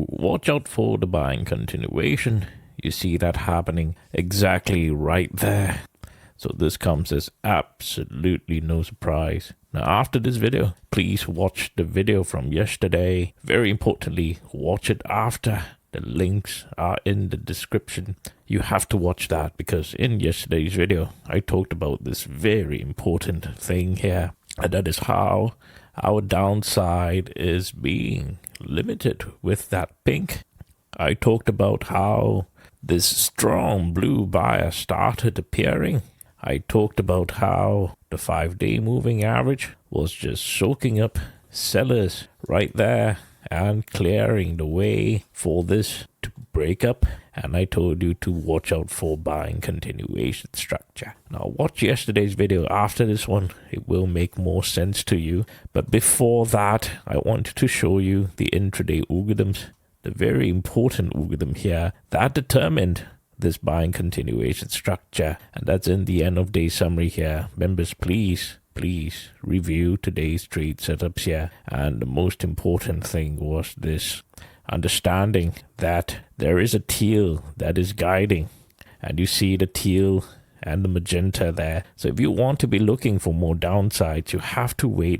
So watch out for the buying continuation. You see that happening exactly right there. So this comes as absolutely no surprise. Now after this video, please watch the video from yesterday. Very importantly, watch it after. The links are in the description. You have to watch that because in yesterday's video, I talked about this very important thing here. And that is how our downside is being limited with that pink. I talked about how this strong blue buyer started appearing. I talked about how the 5-day moving average was just soaking up sellers right there and clearing the way for this to break up. And I told you to watch out for buying continuation structure. Now watch yesterday's video after this one. It will make more sense to you. But before that, I wanted to show you the intraday algorithms. The very important algorithm here that determined this buying continuation structure, and that's in the end of day summary here. Members, please review today's trade setups here. And the most important thing was this understanding that there is a teal that is guiding, and you see the teal and the magenta there. So if you want to be looking for more downsides, you have to wait